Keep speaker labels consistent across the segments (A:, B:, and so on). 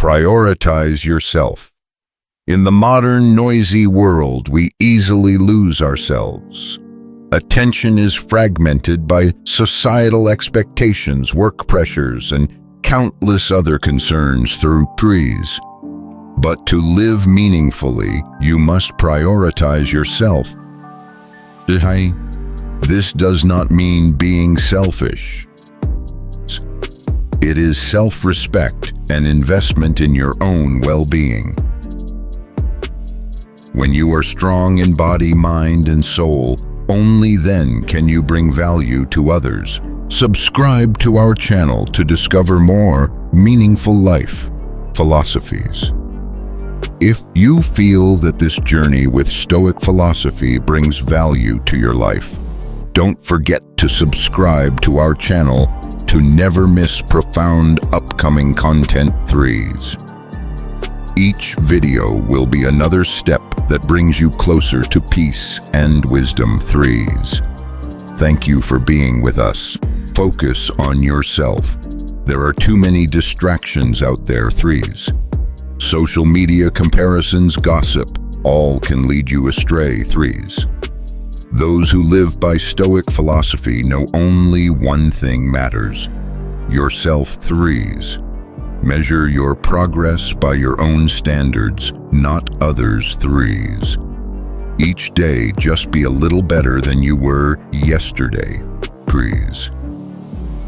A: Prioritize yourself. In the modern, noisy world, we easily lose ourselves. Attention is fragmented by societal expectations, work pressures, and countless other concerns through trees. But to live meaningfully, you must prioritize yourself. This does not mean being selfish. It is self-respect and investment in your own well-being. When you are strong in body, mind, and soul, only then can you bring value to others. Subscribe to our channel to discover more meaningful life philosophies. If you feel that this journey with Stoic philosophy brings value to your life, don't forget to subscribe to our channel to never miss profound upcoming content threes. Each video will be another step that brings you closer to peace and wisdom threes. Thank you for being with us. Focus on yourself. There are too many distractions out there threes. Social media comparisons, gossip, all can lead you astray threes. Those who live by Stoic philosophy know only one thing matters: yourself threes. Measure your progress by your own standards, not others' threes. Each day, just be a little better than you were yesterday, threes.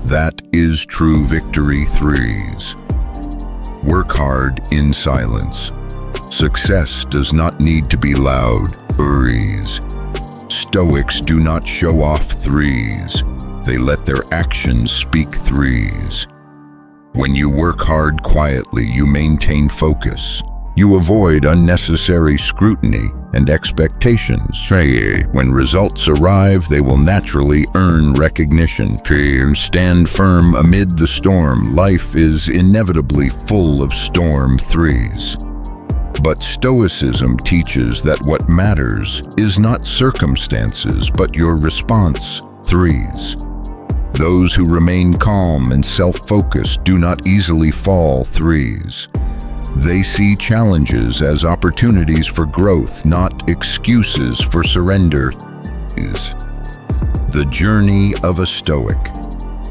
A: That is true victory threes. Work hard in silence. Success does not need to be loud, threes. Stoics do not show off threes. They let their actions speak threes. When you work hard quietly, you maintain focus. You avoid unnecessary scrutiny and expectations. When results arrive, they will naturally earn recognition. Stand firm amid the storm. Life is inevitably full of storm threes. But Stoicism teaches that what matters is not circumstances, but your response threes. Those who remain calm and self-focused do not easily fall threes. They see challenges as opportunities for growth, not excuses for surrender. The journey of a Stoic.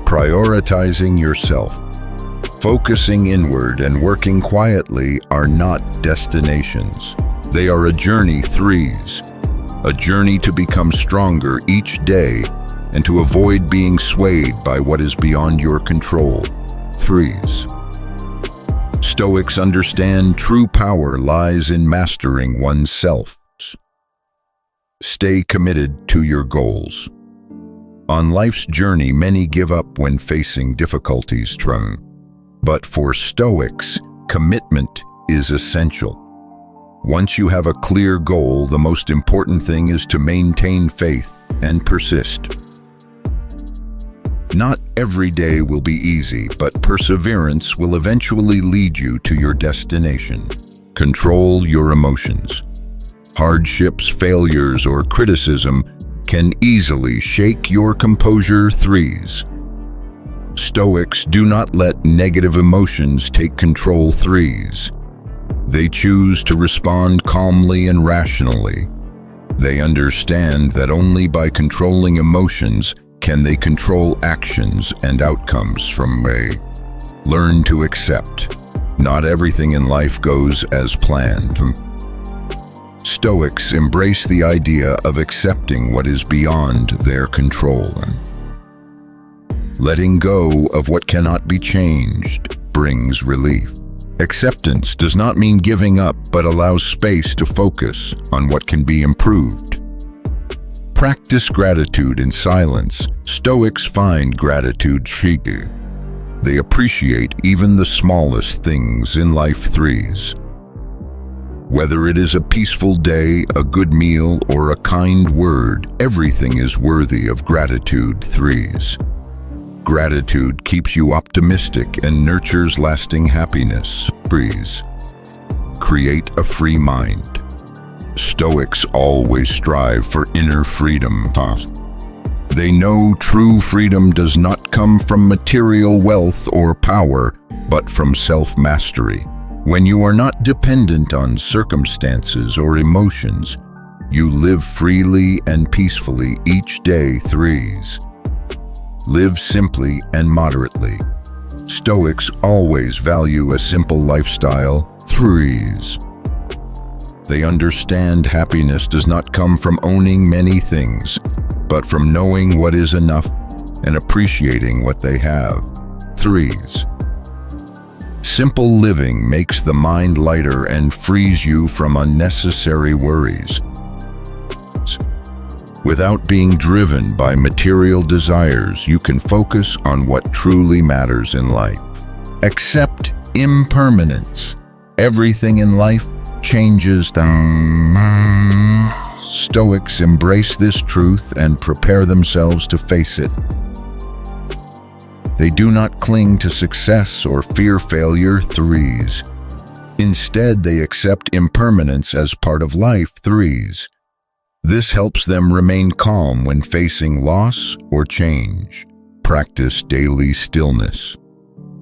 A: Prioritizing yourself. Focusing inward and working quietly are not destinations. They are a journey threes. A journey to become stronger each day and to avoid being swayed by what is beyond your control threes. Stoics understand true power lies in mastering oneself. Stay committed to your goals. On life's journey, many give up when facing difficulties. But for Stoics, commitment is essential. Once you have a clear goal, the most important thing is to maintain faith and persist. Not every day will be easy, but perseverance will eventually lead you to your destination. Control your emotions. Hardships, failures, or criticism can easily shake your composure threes. Stoics do not let negative emotions take control threes. They choose to respond calmly and rationally. They understand that only by controlling emotions can they control actions and outcomes from may. Learn to accept. Not everything in life goes as planned. Stoics embrace the idea of accepting what is beyond their control. Letting go of what cannot be changed brings relief. Acceptance does not mean giving up, but allows space to focus on what can be improved. Practice gratitude in silence. Stoics find gratitude trigger. They appreciate even the smallest things in life threes. Whether it is a peaceful day, a good meal, or a kind word, everything is worthy of gratitude threes. Gratitude keeps you optimistic and nurtures lasting happiness threes. Create a free mind. Stoics always strive for inner freedom. They know true freedom does not come from material wealth or power, but from self-mastery. When you are not dependent on circumstances or emotions, you live freely and peacefully each day. 3s. Live simply and moderately. Stoics always value a simple lifestyle. 3s. They understand happiness does not come from owning many things, but from knowing what is enough and appreciating what they have. 3s. Simple living makes the mind lighter and frees you from unnecessary worries. Without being driven by material desires, you can focus on what truly matters in life. Accept impermanence. Everything in life changes. Stoics embrace this truth and prepare themselves to face it. They do not cling to success or fear failure. 3s. Instead, they accept impermanence as part of life. 3s. This helps them remain calm when facing loss or change. Practice daily stillness.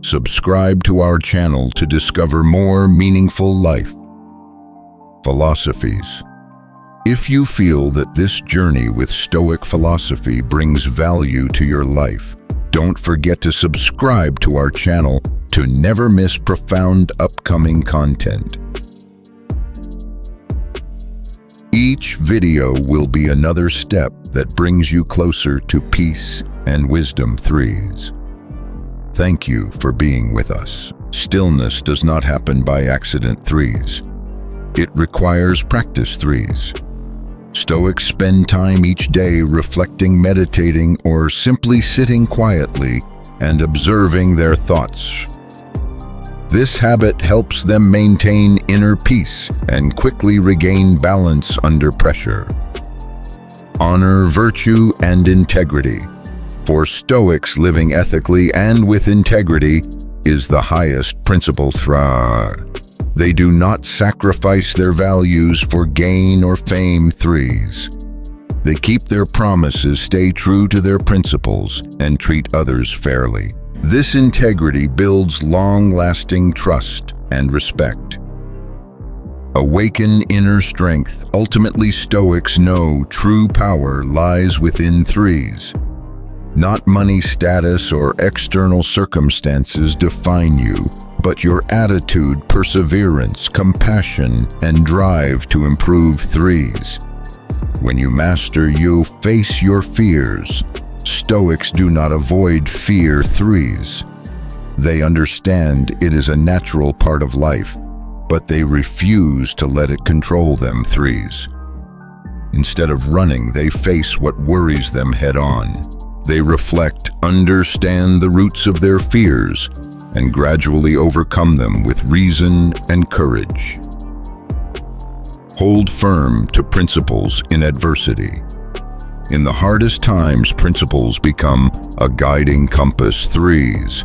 A: Subscribe to our channel to discover more meaningful life philosophies. If you feel that this journey with Stoic philosophy brings value to your life, don't forget to subscribe to our channel to never miss profound upcoming content. Each video will be another step that brings you closer to peace and wisdom. 3s. Thank you for being with us. Stillness does not happen by accident. 3s. It requires practice. 3s. Stoics spend time each day reflecting, meditating, or simply sitting quietly and observing their thoughts. This habit helps them maintain inner peace and quickly regain balance under pressure. Honor virtue and integrity. For Stoics, living ethically and with integrity is the highest principle. They do not sacrifice their values for gain or fame. 3s. They keep their promises, stay true to their principles, and treat others fairly. This integrity builds long-lasting trust and respect. Awaken inner strength. Ultimately, Stoics know true power lies within. 3s. Not money, status, or external circumstances define you, but your attitude, perseverance, compassion, and drive to improve. 3s. When you master, you face your fears. Stoics do not avoid fear. 3s. They understand it is a natural part of life, but they refuse to let it control them. 3s. Instead of running, they face what worries them head on. They reflect, understand the roots of their fears, and gradually overcome them with reason and courage. Hold firm to principles in adversity. In the hardest times, principles become a guiding compass. 3s.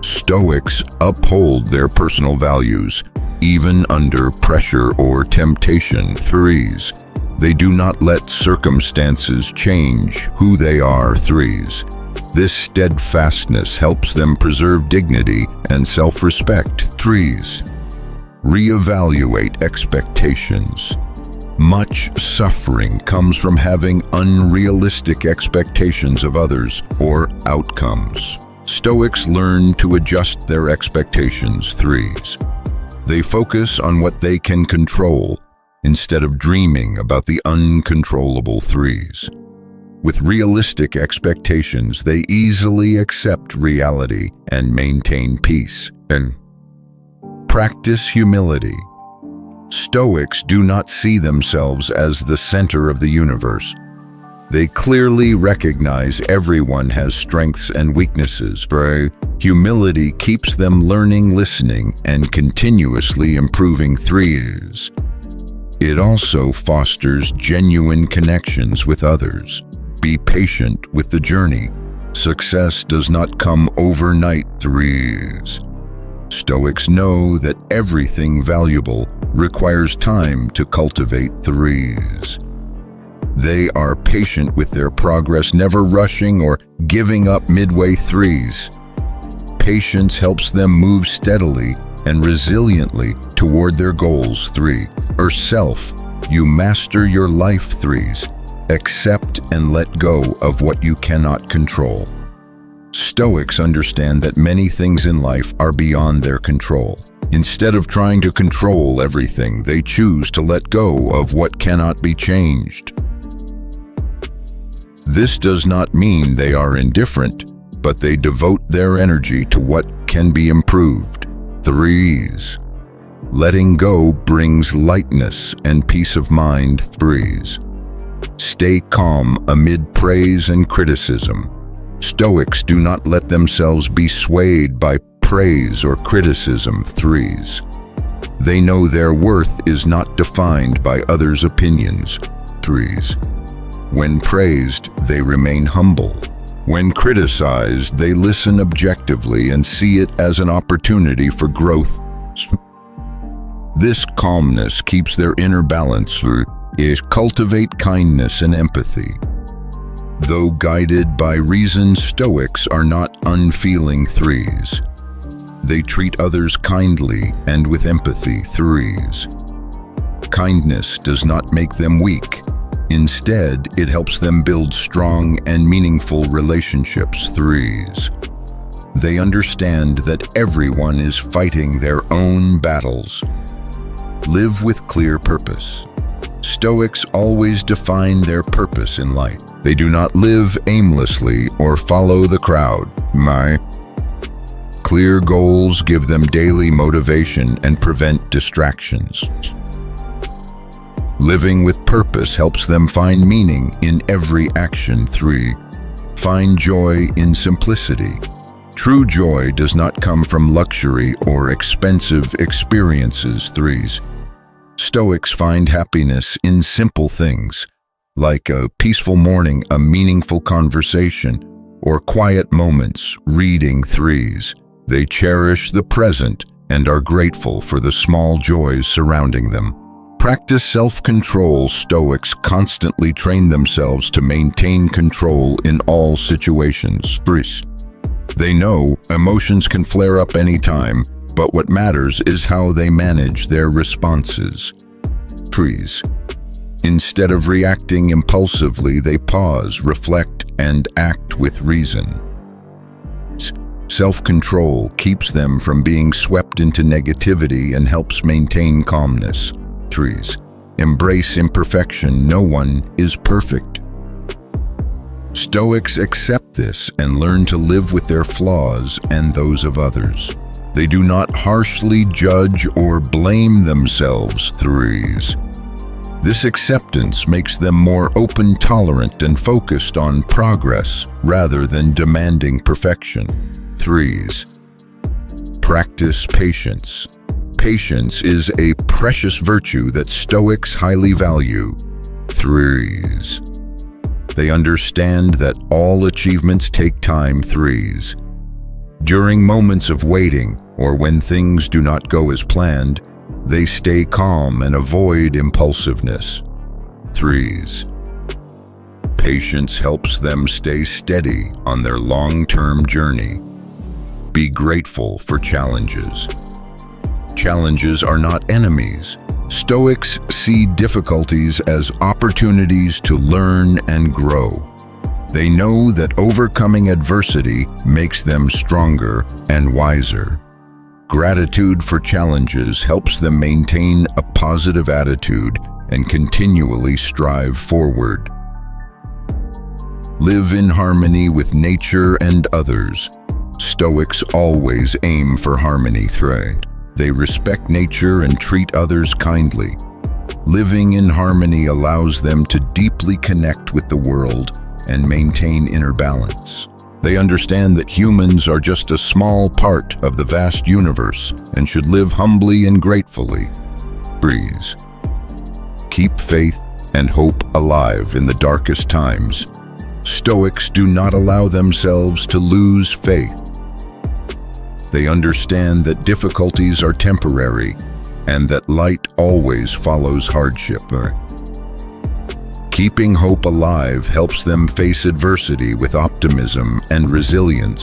A: Stoics uphold their personal values, even under pressure or temptation. 3s. They do not let circumstances change who they are. 3s. This steadfastness helps them preserve dignity and self-respect. 3s. Reevaluate expectations. Much suffering comes from having unrealistic expectations of others or outcomes. Stoics learn to adjust their expectations. 3s. They focus on what they can control instead of dreaming about the uncontrollable. 3s. With realistic expectations, they easily accept reality and maintain peace. And practice humility. Stoics do not see themselves as the center of the universe. They clearly recognize everyone has strengths and weaknesses. Humility keeps them learning, listening, and continuously improving. 3s. It also fosters genuine connections with others. Be patient with the journey. Success does not come overnight. 3s. Stoics know that everything valuable requires time to cultivate. 3s. They are patient with their progress, never rushing or giving up midway. 3s. Patience helps them move steadily and resiliently toward their goals. 3. Self, you master your life. 3s. Accept and let go of what you cannot control. Stoics understand that many things in life are beyond their control. Instead of trying to control everything, they choose to let go of what cannot be changed. This does not mean they are indifferent, but they devote their energy to what can be improved. 3s. Letting go brings lightness and peace of mind. 3s. Stay calm amid praise and criticism. Stoics do not let themselves be swayed by praise or criticism. 3s. They know their worth is not defined by others' opinions. 3s. When praised, they remain humble. When criticized, they listen objectively and see it as an opportunity for growth. This calmness keeps their inner balance. Cultivate kindness and empathy. Though guided by reason, Stoics are not unfeeling. 3s. They treat others kindly and with empathy. 3s. Kindness does not make them weak. Instead, it helps them build strong and meaningful relationships. 3s. They understand that everyone is fighting their own battles. Live with clear purpose. Stoics always define their purpose in life. They do not live aimlessly or follow the crowd. Clear goals give them daily motivation and prevent distractions. Living with purpose helps them find meaning in every action. 3. Find joy in simplicity. True joy does not come from luxury or expensive experiences. 3s. Stoics find happiness in simple things, like a peaceful morning, a meaningful conversation, or quiet moments reading. 3s. They cherish the present and are grateful for the small joys surrounding them. Practice self-control. Stoics constantly train themselves to maintain control in all situations. 3s. They know emotions can flare up anytime, but what matters is how they manage their responses. 3s. Instead of reacting impulsively, they pause, reflect, and act with reason. Self-control keeps them from being swept into negativity and helps maintain calmness. 3s. Embrace imperfection. No one is perfect. Stoics accept this and learn to live with their flaws and those of others. They do not harshly judge or blame themselves. 3s. This acceptance makes them more open, tolerant, and focused on progress rather than demanding perfection. 3s. Practice patience. Patience is a precious virtue that Stoics highly value. 3s. They understand that all achievements take time. 3s. During moments of waiting, or when things do not go as planned, they stay calm and avoid impulsiveness. 3s. Patience helps them stay steady on their long-term journey. Be grateful for challenges. Challenges are not enemies. Stoics see difficulties as opportunities to learn and grow. They know that overcoming adversity makes them stronger and wiser. Gratitude for challenges helps them maintain a positive attitude and continually strive forward. Live in harmony with nature and others. Stoics always aim for harmony. 3. They respect nature and treat others kindly. Living in harmony allows them to deeply connect with the world and maintain inner balance. They understand that humans are just a small part of the vast universe and should live humbly and gratefully. 3s. Keep faith and hope alive in the darkest times. Stoics do not allow themselves to lose faith. They understand that difficulties are temporary and that light always follows hardship. Keeping hope alive helps them face adversity with optimism and resilience.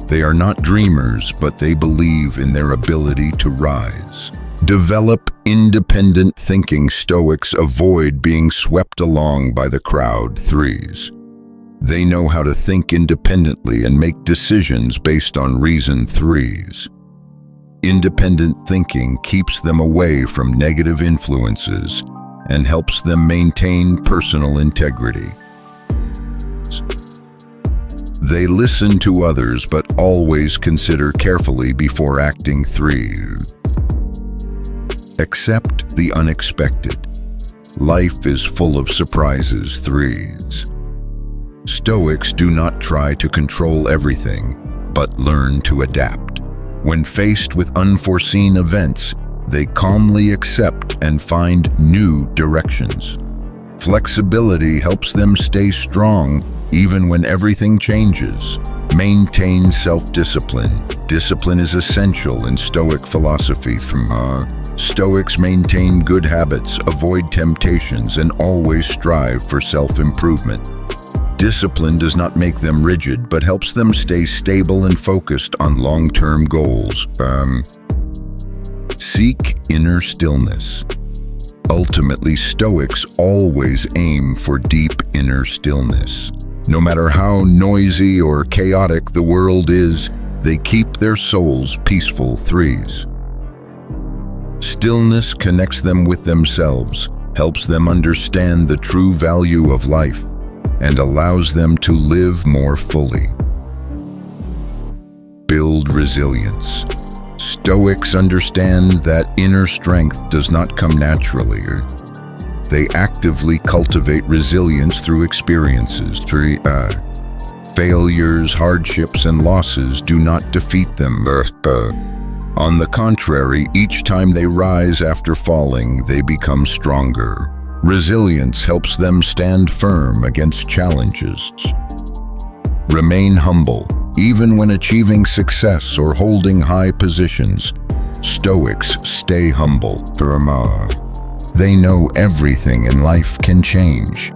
A: They are not dreamers, but they believe in their ability to rise. Develop independent thinking. Stoics avoid being swept along by the crowd. 3s. They know how to think independently and make decisions based on reason. 3s. Independent thinking keeps them away from negative influences and helps them maintain personal integrity. They listen to others but always consider carefully before acting. 3. Accept the unexpected. Life is full of surprises. 3s. Stoics do not try to control everything, but learn to adapt. When faced with unforeseen events, they calmly accept and find new directions. Flexibility helps them stay strong even when everything changes. Maintain self-discipline. Discipline is essential in Stoic philosophy. Stoics maintain good habits, avoid temptations, and always strive for self-improvement. Discipline does not make them rigid, but helps them stay stable and focused on long-term goals. Seek inner stillness. Ultimately, Stoics always aim for deep inner stillness. No matter how noisy or chaotic the world is, they keep their souls peaceful. 3s. Stillness connects them with themselves, helps them understand the true value of life, and allows them to live more fully. Build resilience. Stoics understand that inner strength does not come naturally. They actively cultivate resilience through experiences. Failures, hardships, and losses do not defeat them. On the contrary, each time they rise after falling, they become stronger. Resilience helps them stand firm against challenges. Remain humble. Even when achieving success or holding high positions, Stoics stay humble. They know everything in life can change.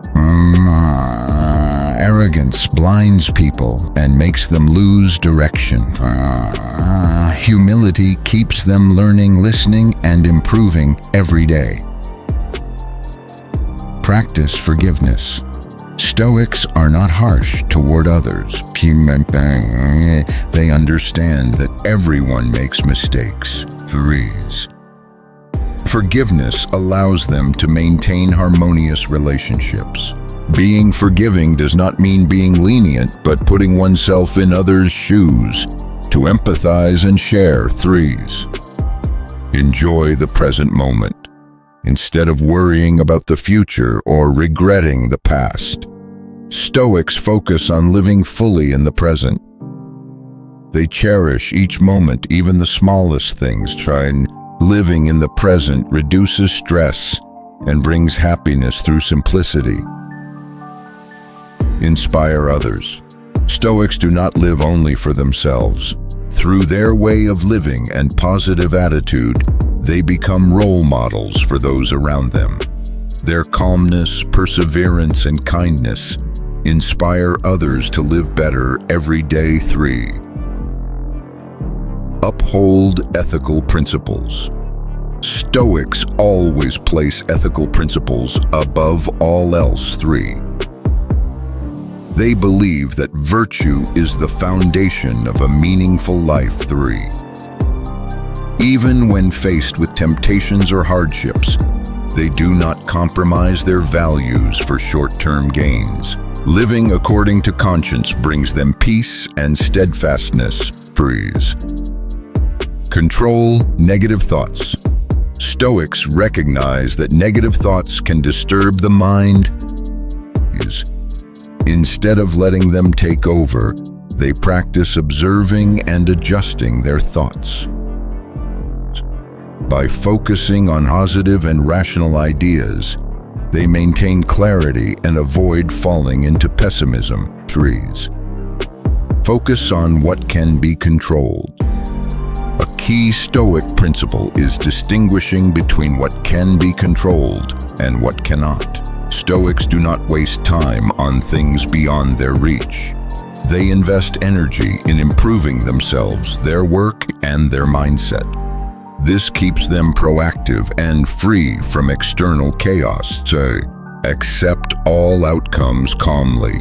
A: Arrogance blinds people and makes them lose direction. Humility keeps them learning, listening, and improving every day. Practice forgiveness. Stoics are not harsh toward others. They understand that everyone makes mistakes. 3s. Forgiveness allows them to maintain harmonious relationships. Being forgiving does not mean being lenient, but putting oneself in others' shoes to empathize and share. 3s. Enjoy the present moment instead of worrying about the future or regretting the past. Stoics focus on living fully in the present. They cherish each moment, even the smallest things. Living in the present reduces stress and brings happiness through simplicity. Inspire others. Stoics do not live only for themselves. Through their way of living and positive attitude, they become role models for those around them. Their calmness, perseverance, and kindness inspire others to live better every day. 3. Uphold ethical principles. Stoics always place ethical principles above all else. 3. They believe that virtue is the foundation of a meaningful life. 3. Even when faced with temptations or hardships, they do not compromise their values for short-term gains. Living according to conscience brings them peace and steadfastness. 3s. Control negative thoughts. Stoics recognize that negative thoughts can disturb the mind. Instead of letting them take over, they practice observing and adjusting their thoughts. By focusing on positive and rational ideas, they maintain clarity and avoid falling into pessimism. 3s. Focus on what can be controlled. A key Stoic principle is distinguishing between what can be controlled and what cannot. Stoics do not waste time on things beyond their reach. They invest energy in improving themselves, their work, and their mindset. This keeps them proactive and free from external chaos. To accept all outcomes calmly.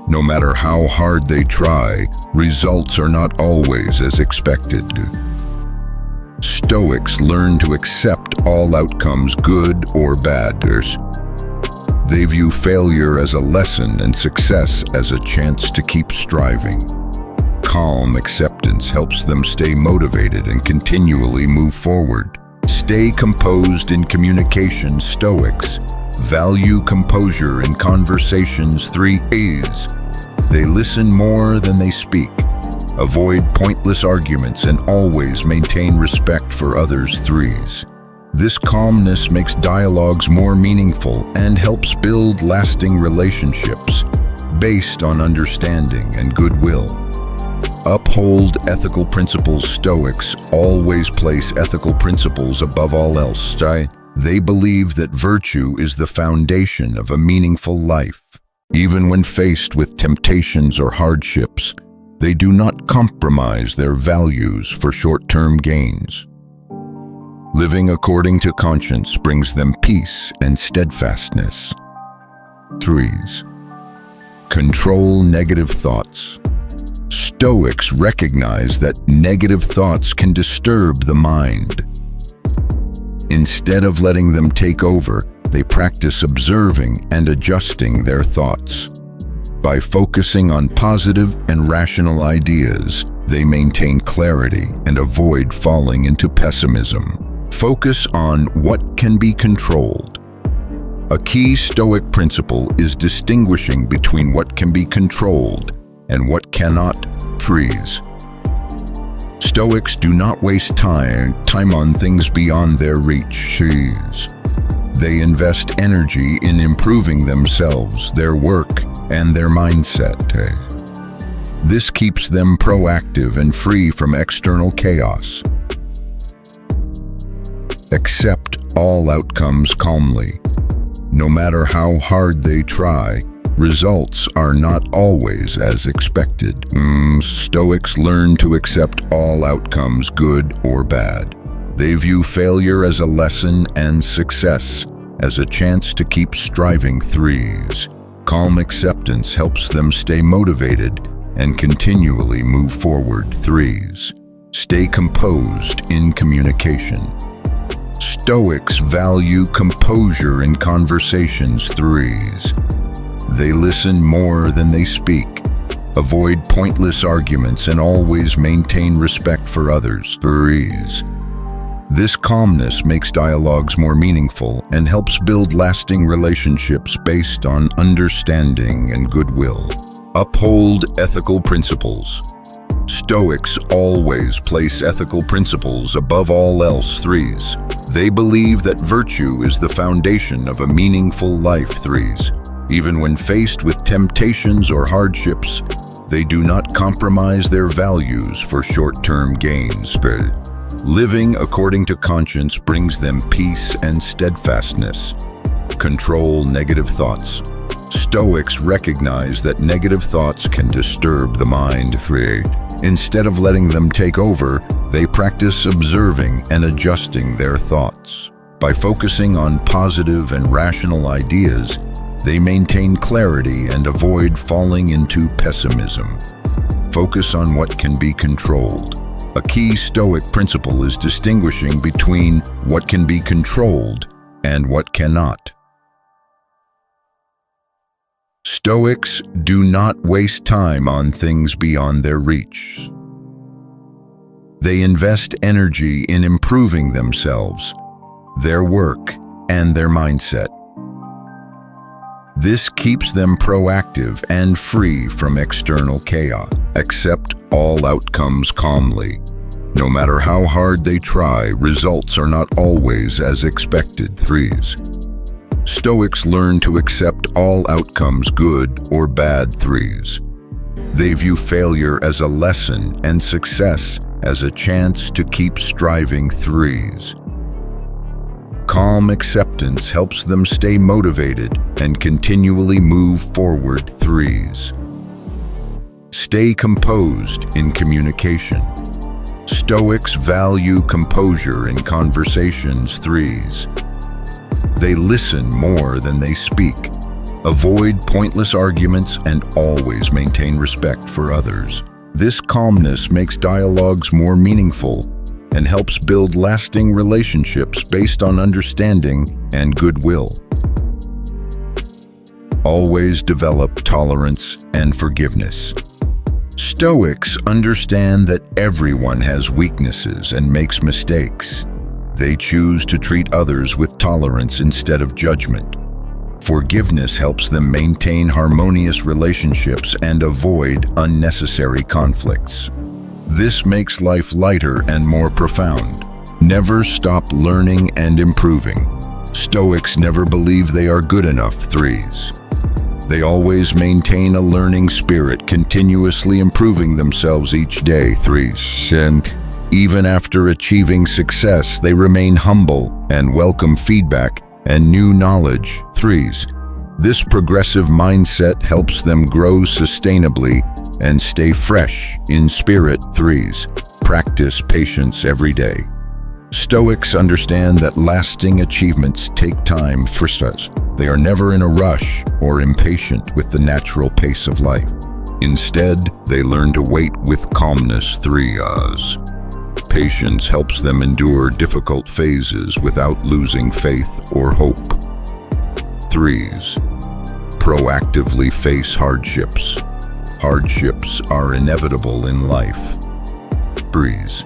A: No matter how hard they try, results are not always as expected. Stoics learn to accept all outcomes, good or bad. They view failure as a lesson and success as a chance to keep striving. Calm acceptance helps them stay motivated and continually move forward. Stay composed in communication. Stoics value composure in conversations. 3 A's. They listen more than they speak, avoid pointless arguments, and always maintain respect for others. 3's. This calmness makes dialogues more meaningful and helps build lasting relationships based on understanding and goodwill. Uphold ethical principles. Stoics always place ethical principles above all else. They believe that virtue is the foundation of a meaningful life. Even when faced with temptations or hardships, they do not compromise their values for short-term gains. Living according to conscience brings them peace and steadfastness. 3's. Control negative thoughts. Stoics recognize that negative thoughts can disturb the mind. Instead of letting them take over, they practice observing and adjusting their thoughts. By focusing on positive and rational ideas, they maintain clarity and avoid falling into pessimism. Focus on what can be controlled. A key Stoic principle is distinguishing between what can be controlled and what cannot. Freeze. Stoics do not waste time on things beyond their reach. They invest energy in improving themselves, their work, and their mindset. This keeps them proactive and free from external chaos. Accept all outcomes calmly. No matter how hard they try, results are not always as expected. Stoics learn to accept all outcomes, good or bad. They view failure as a lesson and success as a chance to keep striving. 3's. Calm acceptance helps them stay motivated and continually move forward. 3's. Stay composed in communication. Stoics value composure in conversations. 3's. They listen more than they speak, avoid pointless arguments, and always maintain respect for others. 3's. This calmness makes dialogues more meaningful and helps build lasting relationships based on understanding and goodwill. Uphold ethical principles. Stoics always place ethical principles above all else. 3's. They believe that virtue is the foundation of a meaningful life. 3's. Even when faced with temptations or hardships, they do not compromise their values for short-term gains. Living according to conscience brings them peace and steadfastness. Control negative thoughts. Stoics recognize that negative thoughts can disturb the mind. Instead of letting them take over, they practice observing and adjusting their thoughts. By focusing on positive and rational ideas, they maintain clarity and avoid falling into pessimism. Focus on what can be controlled. A key Stoic principle is distinguishing between what can be controlled and what cannot. Stoics do not waste time on things beyond their reach. They invest energy in improving themselves, their work, and their mindset. This keeps them proactive and free from external chaos. Accept all outcomes calmly. No matter how hard they try, results are not always as expected. 3's. Stoics learn to accept all outcomes, good or bad. 3's. They view failure as a lesson and success as a chance to keep striving. 3's. Calm acceptance helps them stay motivated and continually move forward. 3's. Stay composed in communication. Stoics value composure in conversations. 3s. They listen more than they speak. Avoid pointless arguments and always maintain respect for others. This calmness makes dialogues more meaningful and helps build lasting relationships based on understanding and goodwill. Always develop tolerance and forgiveness. Stoics understand that everyone has weaknesses and makes mistakes. They choose to treat others with tolerance instead of judgment. Forgiveness helps them maintain harmonious relationships and avoid unnecessary conflicts. This makes life lighter and more profound. Never stop learning and improving. Stoics never believe they are good enough. 3s. They always maintain a learning spirit, continuously improving themselves each day. 3s. And even after achieving success, they remain humble and welcome feedback and new knowledge. 3s. This progressive mindset helps them grow sustainably and stay fresh in spirit. 3s. Practice patience every day. Stoics understand that lasting achievements take time. 3s. They are never in a rush or impatient with the natural pace of life. Instead, they learn to wait with calmness. 3s. Patience helps them endure difficult phases without losing faith or hope. 3s. Proactively face hardships. Hardships are inevitable in life. 3s.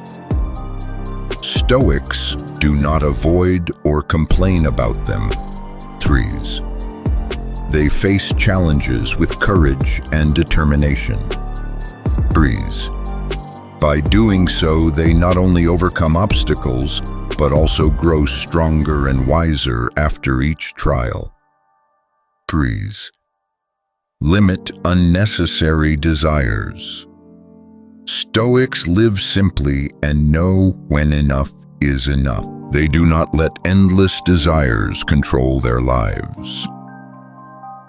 A: Stoics do not avoid or complain about them. 3s. They face challenges with courage and determination. 3s. By doing so, they not only overcome obstacles, but also grow stronger and wiser after each trial. 3s. Limit unnecessary desires. Stoics live simply and know when enough is enough. They do not let endless desires control their lives.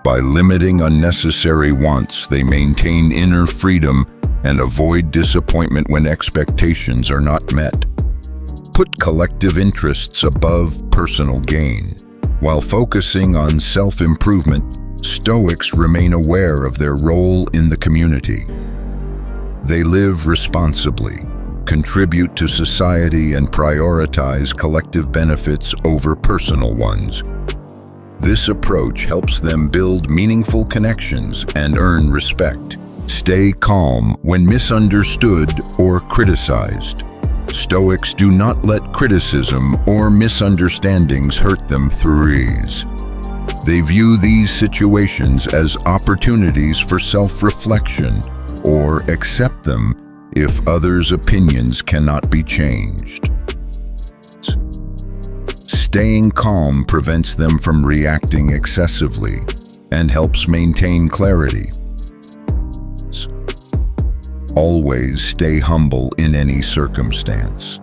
A: By limiting unnecessary wants, they maintain inner freedom and avoid disappointment when expectations are not met. Put collective interests above personal gain. While focusing on self-improvement, Stoics remain aware of their role in the community. They live responsibly, contribute to society, and prioritize collective benefits over personal ones. This approach helps them build meaningful connections and earn respect. Stay calm when misunderstood or criticized. Stoics do not let criticism or misunderstandings hurt them. 3s. They view these situations as opportunities for self-reflection or accept them if others' opinions cannot be changed. Staying calm prevents them from reacting excessively and helps maintain clarity. Always stay humble in any circumstance.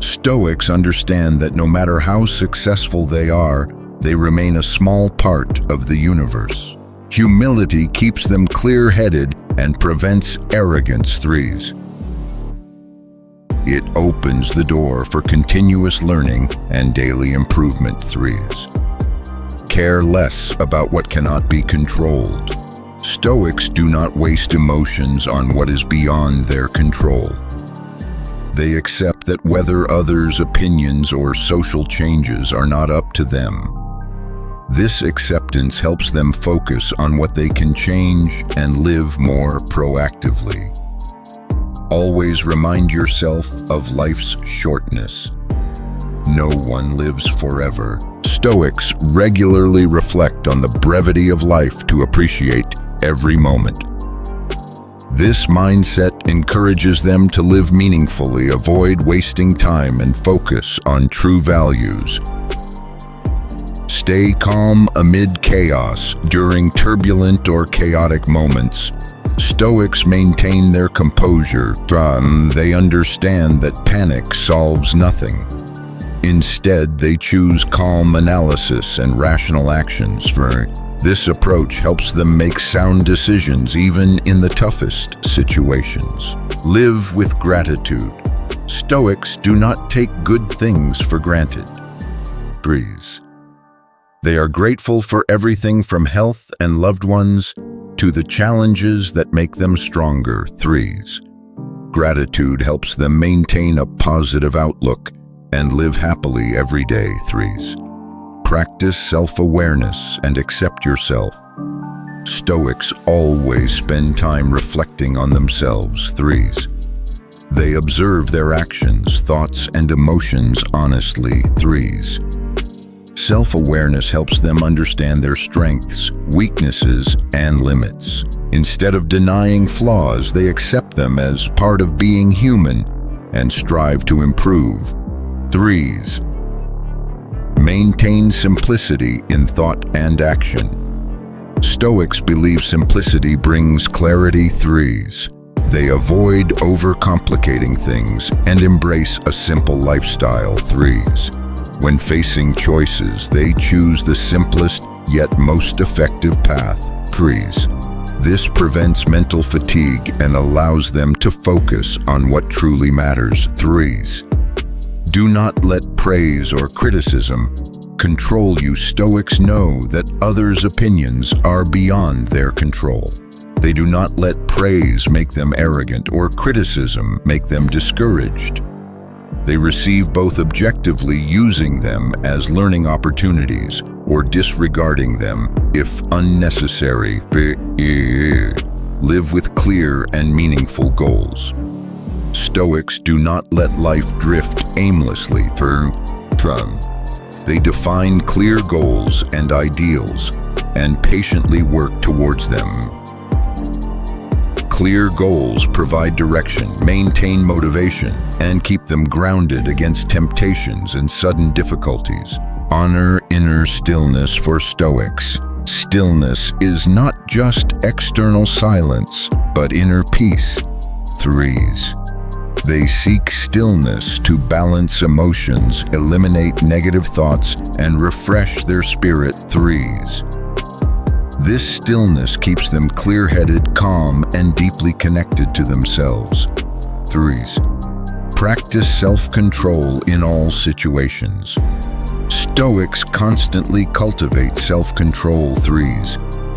A: Stoics understand that no matter how successful they are, they remain a small part of the universe. Humility keeps them clear-headed and prevents arrogance. 3s. It opens the door for continuous learning and daily improvement. 3s. Care less about what cannot be controlled. Stoics do not waste emotions on what is beyond their control. They accept that whether others' opinions or social changes are not up to them. This acceptance helps them focus on what they can change and live more proactively. Always remind yourself of life's shortness. No one lives forever. Stoics regularly reflect on the brevity of life to appreciate every moment. This mindset encourages them to live meaningfully, avoid wasting time, and focus on true values. Stay calm amid chaos. During turbulent or chaotic moments, Stoics maintain their composure. They understand that panic solves nothing. Instead, they choose calm analysis and rational actions. This approach helps them make sound decisions even in the toughest situations. Live with gratitude. Stoics do not take good things for granted. 3. They are grateful for everything from health and loved ones to the challenges that make them stronger. 3. Gratitude helps them maintain a positive outlook and live happily every day. 3. Practice self-awareness and accept yourself. Stoics always spend time reflecting on themselves. 3. They observe their actions, thoughts, and emotions honestly. 3. Self-awareness helps them understand their strengths, weaknesses, and limits. Instead of denying flaws, they accept them as part of being human and strive to improve. 3. Maintain simplicity in thought and action. Stoics believe simplicity brings clarity. 3. They avoid overcomplicating things and embrace a simple lifestyle. 3. When facing choices, they choose the simplest yet most effective path. 3. This prevents mental fatigue and allows them to focus on what truly matters. 3. Do not let praise or criticism control you. Stoics know that others' opinions are beyond their control. They do not let praise make them arrogant or criticism make them discouraged. They receive both objectively, using them as learning opportunities or disregarding them if unnecessary. Live with clear and meaningful goals. Stoics do not let life drift aimlessly. They define clear goals and ideals and patiently work towards them. Clear goals provide direction, maintain motivation, and keep them grounded against temptations and sudden difficulties. Honor inner stillness for Stoics. Stillness is not just external silence, but inner peace. 3. They seek stillness to balance emotions, eliminate negative thoughts, and refresh their spirit. 3. This stillness keeps them clear-headed, calm, and deeply connected to themselves. 3. Practice self-control in all situations. Stoics constantly cultivate self-control. 3.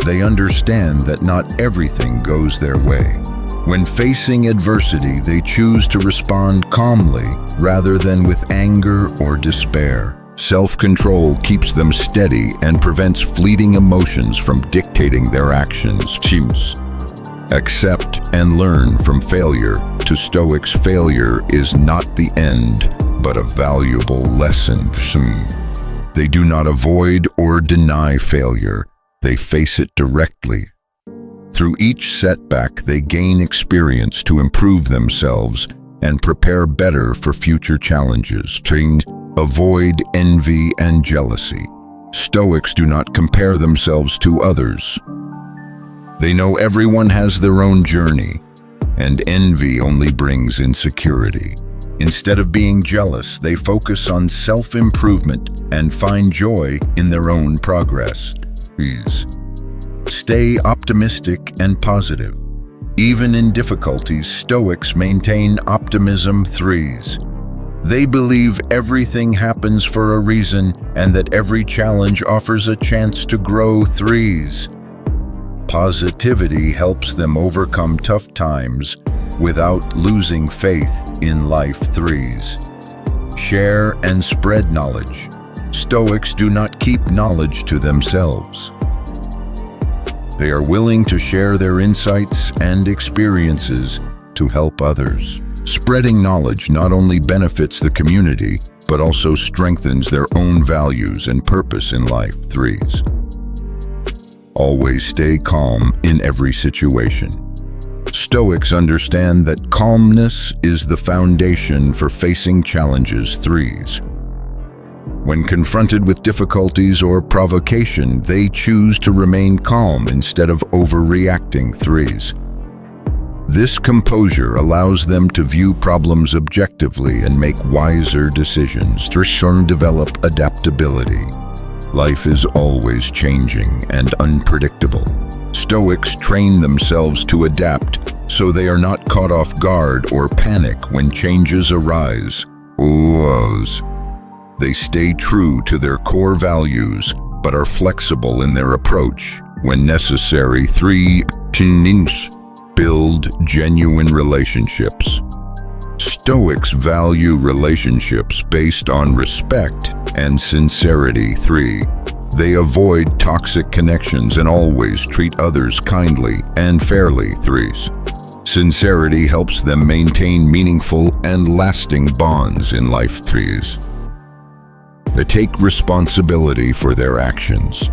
A: They understand that not everything goes their way. When facing adversity, they choose to respond calmly rather than with anger or despair. Self-control keeps them steady and prevents fleeting emotions from dictating their actions. Accept and learn from failure. To Stoics, failure is not the end, but a valuable lesson. They do not avoid or deny failure. They face it directly. Through each setback, they gain experience to improve themselves and prepare better for future challenges. Avoid envy and jealousy. Stoics do not compare themselves to others. They know everyone has their own journey, and envy only brings insecurity. Instead of being jealous, they focus on self-improvement and find joy in their own progress. Stay optimistic and positive. Even in difficulties, Stoics maintain optimism. 3. They believe everything happens for a reason and that every challenge offers a chance to grow. 3. Positivity helps them overcome tough times without losing faith in life. 3. Share and spread knowledge. Stoics do not keep knowledge to themselves. They are willing to share their insights and experiences to help others. Spreading knowledge not only benefits the community, but also strengthens their own values and purpose in life. 3. Always stay calm in every situation. Stoics understand that calmness is the foundation for facing challenges. 3. When confronted with difficulties or provocation, they choose to remain calm instead of overreacting. 3. This composure allows them to view problems objectively and make wiser decisions. Develop adaptability. Life is always changing and unpredictable. Stoics train themselves to adapt so they are not caught off guard or panic when changes arise. They stay true to their core values but are flexible in their approach when necessary. 3. Build genuine relationships. Stoics value relationships based on respect and sincerity. 3. They avoid toxic connections and always treat others kindly and fairly. 3. Sincerity helps them maintain meaningful and lasting bonds in life. 3. They take responsibility for their actions.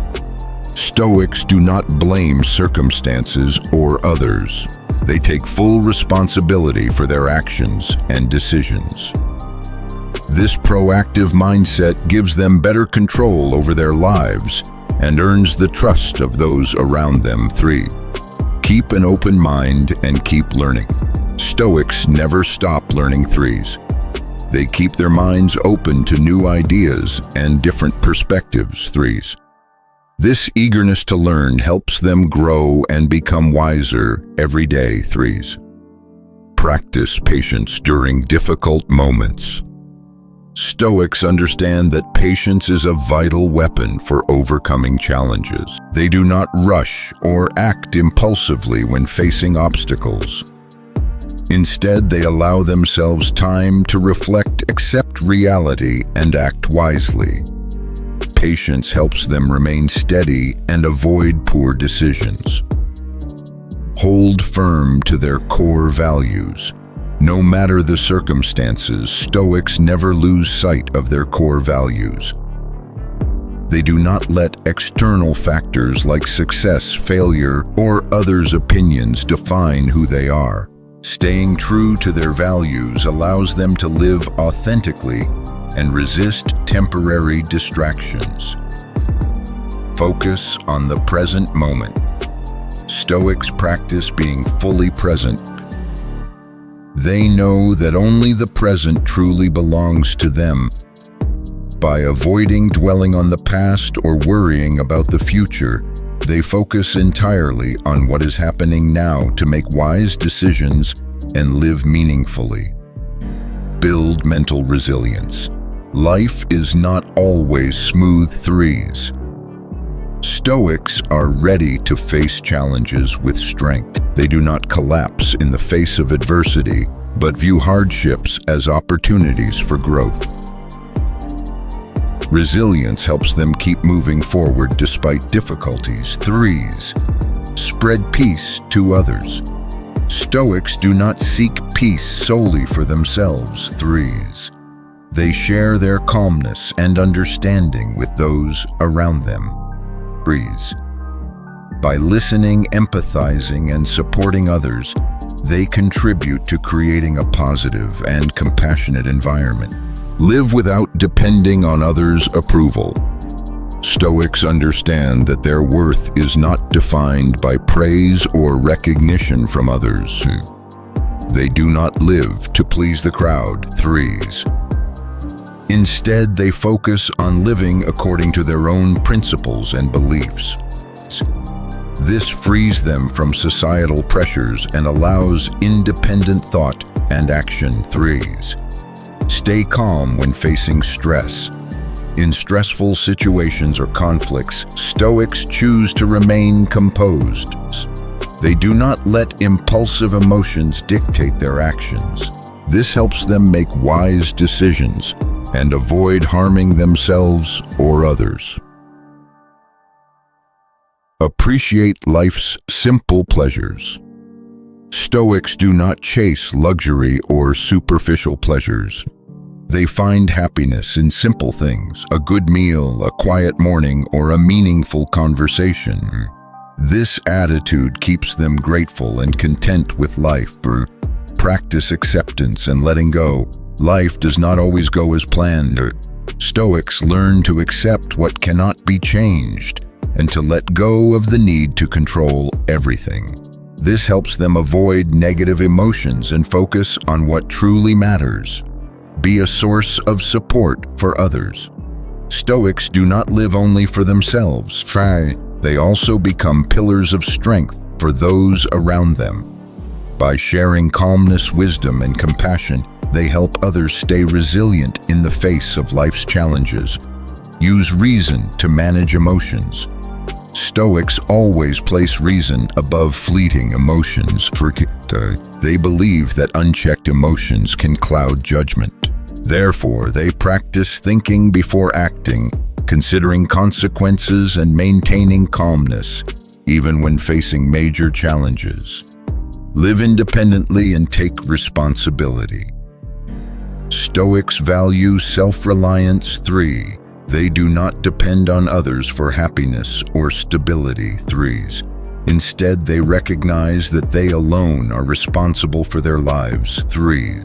A: Stoics do not blame circumstances or others. They take full responsibility for their actions and decisions. This proactive mindset gives them better control over their lives and earns the trust of those around them. 3. Keep an open mind and keep learning. Stoics never stop learning. 3. They keep their minds open to new ideas and different perspectives. 3. This eagerness to learn helps them grow and become wiser every day. 3. Practice patience during difficult moments. Stoics understand that patience is a vital weapon for overcoming challenges. They do not rush or act impulsively when facing obstacles. Instead, they allow themselves time to reflect, accept reality, and act wisely. Patience helps them remain steady and avoid poor decisions. Hold firm to their core values. No matter the circumstances, Stoics never lose sight of their core values. They do not let external factors like success, failure, or others' opinions define who they are. Staying true to their values allows them to live authentically and resist temporary distractions. Focus on the present moment. Stoics practice being fully present. They know that only the present truly belongs to them. By avoiding dwelling on the past or worrying about the future, they focus entirely on what is happening now to make wise decisions and live meaningfully. Build mental resilience. Life is not always smooth. 3. Stoics are ready to face challenges with strength. They do not collapse in the face of adversity, but view hardships as opportunities for growth. Resilience helps them keep moving forward despite difficulties. 3. Spread peace to others. Stoics do not seek peace solely for themselves. 3. They share their calmness and understanding with those around them. 3. By listening, empathizing, and supporting others, they contribute to creating a positive and compassionate environment. Live without depending on others' approval. Stoics understand that their worth is not defined by praise or recognition from others. They do not live to please the crowd. 3. Instead, they focus on living according to their own principles and beliefs. This frees them from societal pressures and allows independent thought and action. 3. Stay calm when facing stress. In stressful situations or conflicts, Stoics choose to remain composed. They do not let impulsive emotions dictate their actions. This helps them make wise decisions and avoid harming themselves or others. Appreciate life's simple pleasures. Stoics do not chase luxury or superficial pleasures. They find happiness in simple things, a good meal, a quiet morning, or a meaningful conversation. This attitude keeps them grateful and content with life. Practice acceptance and letting go. Life does not always go as planned. Stoics learn to accept what cannot be changed and to let go of the need to control everything. This helps them avoid negative emotions and focus on what truly matters. Be a source of support for others. Stoics do not live only for themselves. They also become pillars of strength for those around them. By sharing calmness, wisdom, and compassion, they help others stay resilient in the face of life's challenges. Use reason to manage emotions. Stoics always place reason above fleeting emotions. They believe that unchecked emotions can cloud judgment. Therefore, they practice thinking before acting, considering consequences and maintaining calmness, even when facing major challenges. Live independently and take responsibility. Stoics value self-reliance. 3. They do not depend on others for happiness or stability. 3. Instead, they recognize that they alone are responsible for their lives. 3.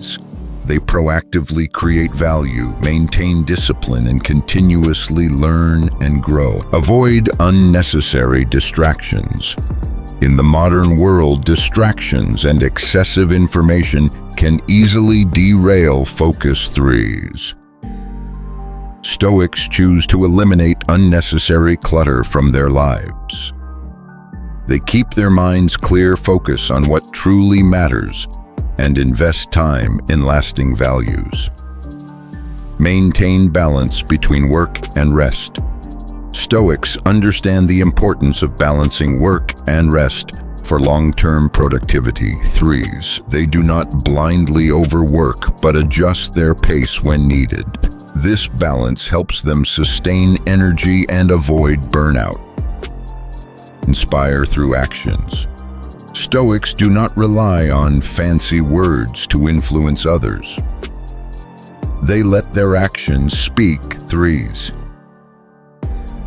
A: They proactively create value, maintain discipline, and continuously learn and grow. Avoid unnecessary distractions. In the modern world, distractions and excessive information can easily derail focus. 3. Stoics choose to eliminate unnecessary clutter from their lives. They keep their minds clear, focus on what truly matters, and invest time in lasting values. Maintain balance between work and rest. Stoics understand the importance of balancing work and rest for long-term productivity. 3. They do not blindly overwork, but adjust their pace when needed. This balance helps them sustain energy and avoid burnout. Inspire through actions. Stoics do not rely on fancy words to influence others. They let their actions speak. 3.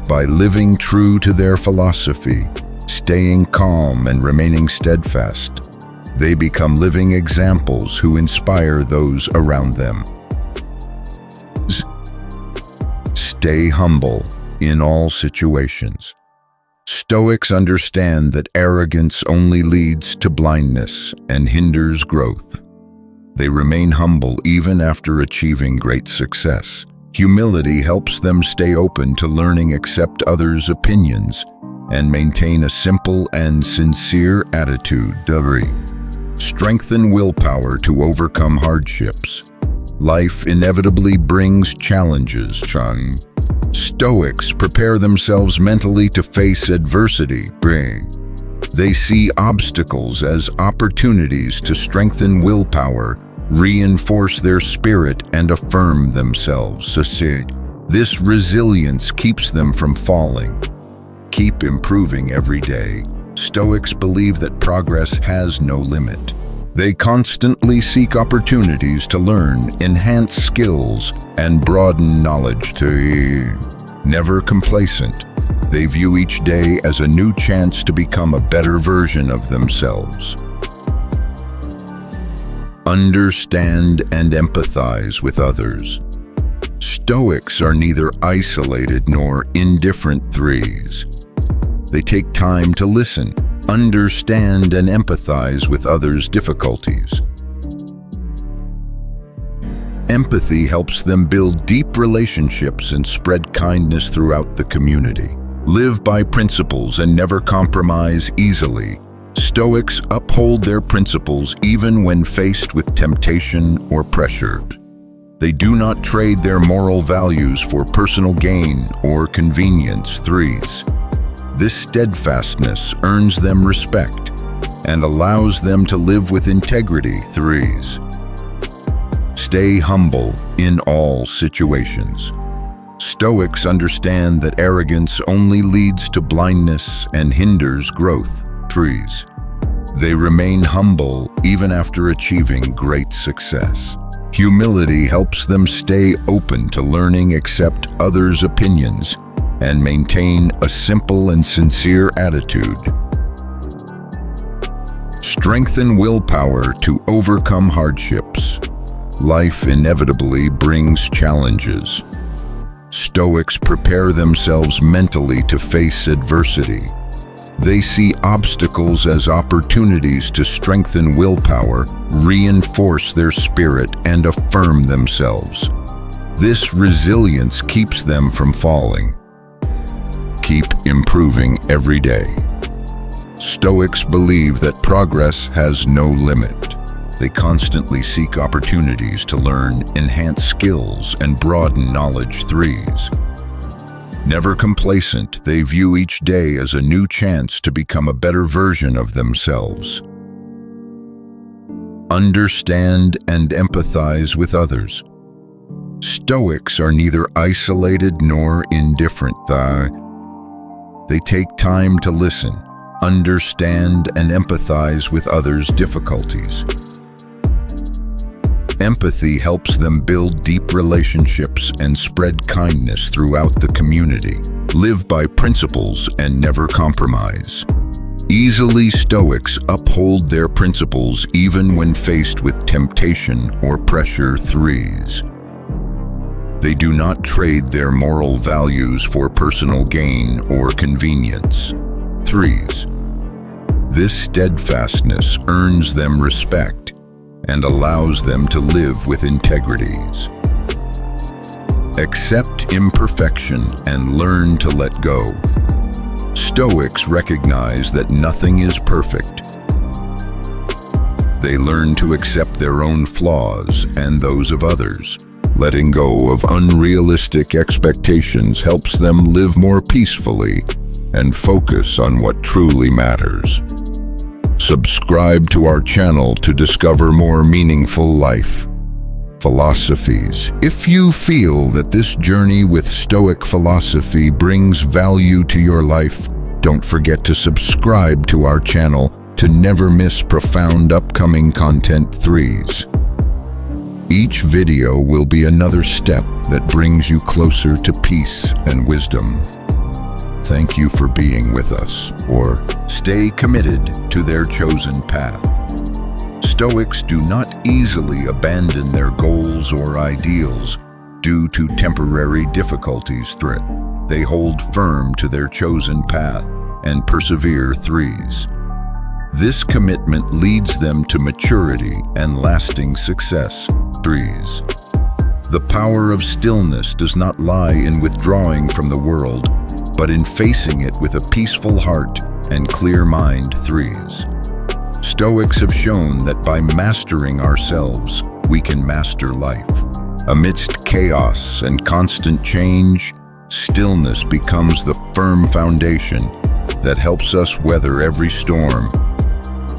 A: By living true to their philosophy, staying calm and remaining steadfast, they become living examples who inspire those around them. Stay humble in all situations. Stoics understand that arrogance only leads to blindness and hinders growth. They remain humble even after achieving great success. Humility helps them stay open to learning, accept others' opinions, and maintain a simple and sincere attitude. Strengthen willpower to overcome hardships. Life inevitably brings challenges. Stoics prepare themselves mentally to face adversity. They see obstacles as opportunities to strengthen willpower, reinforce their spirit, and affirm themselves. This resilience keeps them from falling. Keep improving every day. Stoics believe that progress has no limit. They constantly seek opportunities to learn, enhance skills, and broaden knowledge. Never complacent, they view each day as a new chance to become a better version of themselves. Understand and empathize with others. Stoics are neither isolated nor indifferent. 3. They take time to listen, understand, and empathize with others' difficulties. Empathy helps them build deep relationships and spread kindness throughout the community. Live by principles and never compromise easily. Stoics uphold their principles even when faced with temptation or pressure. They do not trade their moral values for personal gain or convenience. 3. This steadfastness earns them respect and allows them to live with integrity. 3. Stay humble in all situations. Stoics understand that arrogance only leads to blindness and hinders growth. 3. They remain humble even after achieving great success. Humility helps them stay open to learning, accept others' opinions, and maintain a simple and sincere attitude. Strengthen willpower to overcome hardships. Life inevitably brings challenges. Stoics prepare themselves mentally to face adversity. They see obstacles as opportunities to strengthen willpower, reinforce their spirit, and affirm themselves. This resilience keeps them from falling. Keep improving every day. Stoics believe that progress has no limit. They constantly seek opportunities to learn, enhance skills, and broaden knowledge. 3s. Never complacent, they view each day as a new chance to become a better version of themselves. Understand and empathize with others. Stoics are neither isolated nor indifferent. They take time to listen, understand, and empathize with others' difficulties. Empathy helps them build deep relationships and spread kindness throughout the community. Live by principles and never compromise. Easily, Stoics uphold their principles even when faced with temptation or pressure. 3s. They do not trade their moral values for personal gain or convenience. 3s. This steadfastness earns them respect and allows them to live with integrities. Accept imperfection and learn to let go. Stoics recognize that nothing is perfect. They learn to accept their own flaws and those of others. Letting go of unrealistic expectations helps them live more peacefully and focus on what truly matters. Subscribe to our channel to discover more meaningful life philosophies. If you feel that this journey with Stoic philosophy brings value to your life, don't forget to subscribe to our channel to never miss profound upcoming content. 3s. Each video will be another step that brings you closer to peace and wisdom. Thank you for being with us, or stay committed to their chosen path. Stoics do not easily abandon their goals or ideals due to temporary difficulties. They hold firm to their chosen path and persevere. 3s. This commitment leads them to maturity and lasting success. 3s. The power of stillness does not lie in withdrawing from the world, but in facing it with a peaceful heart and clear mind. 3s. Stoics have shown that by mastering ourselves, we can master life. Amidst chaos and constant change, stillness becomes the firm foundation that helps us weather every storm.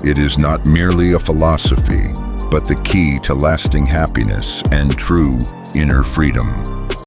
A: It is not merely a philosophy, but the key to lasting happiness and true inner freedom.